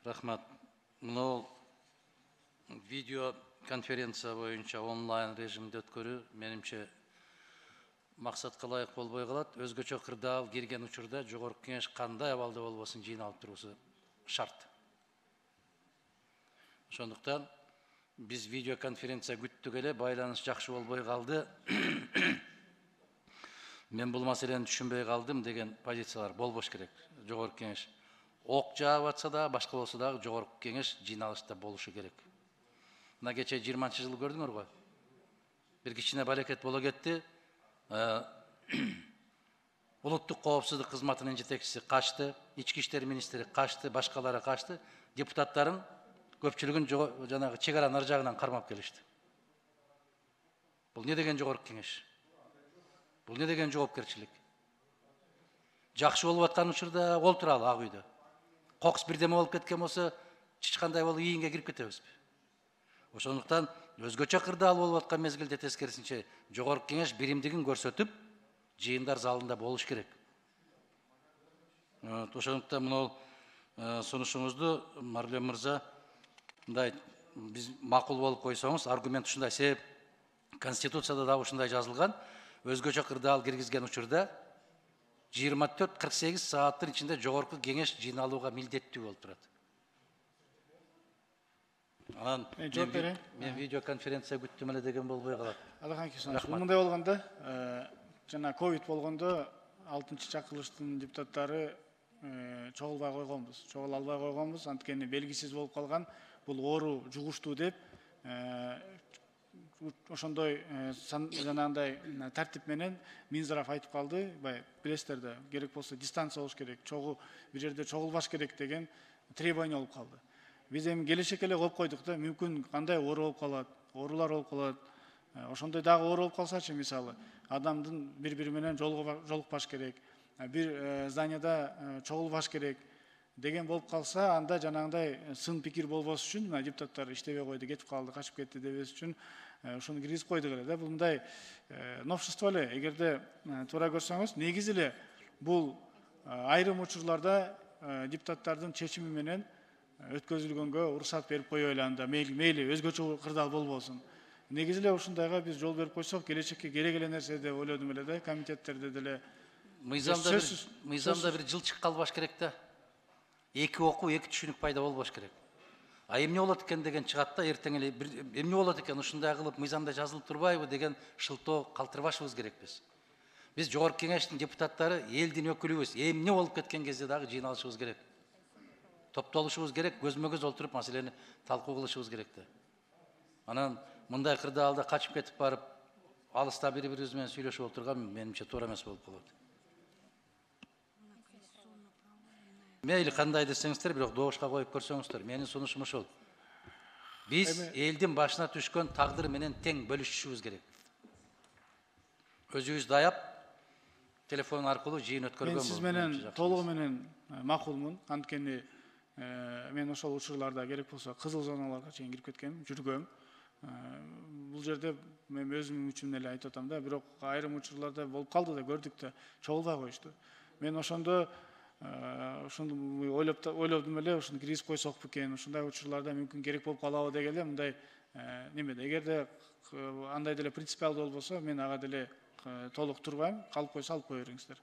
Рахмат. Мынау видео конференция боюнча онлайн режимде өткөрүү менимче максатка ылайык болбой калат. Өзгөчө кырдаал кирген учурда жогорку кеңеш кандай абалда болбосун жыйналып туруусу шарт. Ошондуктан биз видео конференция күттүк эле, байланыш жакшы болбой калды. Мен бул маселени түшүнбөй калдым деген позициялар болбош керек. Жогорку кеңеш ок жаап атса да, башка болсо дагы жогорку кеңеш жыйналышта болушу керек. Мына кече 20-жылы көрдүңөр го. Бир кичине балекет боло кетти. Улуттук коопсуздук кызматынын жетекчиси качты, ички иштер министри качты, башкалары качты. Депутаттарын көпчүлүгүн жанагы чек аранын ар жагынан кармап келишти. Бул не деген жогорку кеңеш? Бул не деген жоопкерчилик? Жакшы болуп аткан учурда олтуралы ак үйдө. Кокус бирдеме болуп кеткен болсо, чычкандай болуп ийинге кирип кетебизби? Ошондуктан өзгөчө кырдаал болуп аткан мезгилде тескерисинче жогорку кеңеш биримдигин көрсөтүп, жыйындар залында болуш керек. Ошондуктан мынау сунушуңузду Марлен мырза мындай биз макул болуп койсоңуз, аргумент ушундай, себеп Конституцияда да ушундай жазылган. Өзгөчө кырдаал киргизген учурда 24-48 сааттын ичинде жогорку кеңеш жыйналууга милдеттүү болуп турат. Анан мен видео конференция күттүм эле деген болбой калат. Алахан Кесанович, мындай болгондо, жана ковид болгондо 6-чакырылыштын депутаттары чогулбай койгонбуз. Чогула албай койгонбуз, анткени белгисиз болуп калган. Бул оору жугуштуу деп ошондой жанагындай тартип менен Минздрав айтып калды. Билесиздер да, керек болсо дистанция болуш керек, бир жерде чогулбаш керек деген требование болуп калды. Биз эми келечекке эле коюп койдук да, мүмкүн кандай оору болуп калат, оорулар болуп калат. Ошондой дагы оору болуп калсачы, мисалы, адамдын бири-бири менен жолукпаш керек, бир зданияда чогулбаш керек деген болуп калса, анда жанагындай сын пикир болбос үчүн, мына депутаттар иштебей койду, кетип калды, качып кетти дебес үчүн ушуну киргизип койдук эле да. Бул мындай новшество эле. Эгерде туура көрсөңүз, негизи эле бул айрым учурларда депутаттардын чечими менен өткөзүлгөнгө уруксат берип коёбу эле, анда мейли өзгөчө кырдаал болбосун. Негизи эле ушундайга биз жол берип койсок, келечекке керек эле нерсе деп ойлодум эле да, комитеттерде деле. Мыйзамда бир жылчык калбаш керек да. Эки окуу, эки түшүнүк пайда болбош керек. Эмне болот экен деген чыгат да, эртең эле эмне болот экен, ушундай кылып мыйзамда жазылып турбайбы деген шылтоо калтырбашыбыз керек биз. Биз жогорку кеңештин депутаттары элдин өкүлүбүз. Эмне болуп кеткен кезде дагы жыйналышыбыз керек. Топтолушубуз керек, көзмө-көз олтуруп маселени талкуу кылышыбыз керек да. Анан мындай кырдаалда качып кетип барып, алыста бири-бирибиз менен сүйлөшүп отурган менимче туура эмес болуп калат. Мейли кандай десеңиздер, бирок добушка коюп көрсөңүздөр, менин сунушум ушул. Биз элдин башына түшкөн тагдыр менен тең бөлүшүшүбүз керек. Өзүбүздү аяп, телефон аркылуу жыйын өткөргөн болуп. Мен сиз менен толугу менен макулмун, анткени мен ошол учурларда керек болсо кызыл зоналарга чейин кирип кеткем, жүргөм. Бул жерде мен өзүм үчүн эле айтып атам да, бирок айрым учурларда болуп калды да, көрдүк да, чогулбай коюшту. Мен ошондо ушуну ойлодум эле, ушуну киргизип койсок бекен, ушундай учурларда мүмкүн керек болуп калабы деген эле, мындай немеде. Эгерде андай деле принципиалдуу болбосо, мен ага деле толук турбайм, калып койсо алып кое бериңиздер.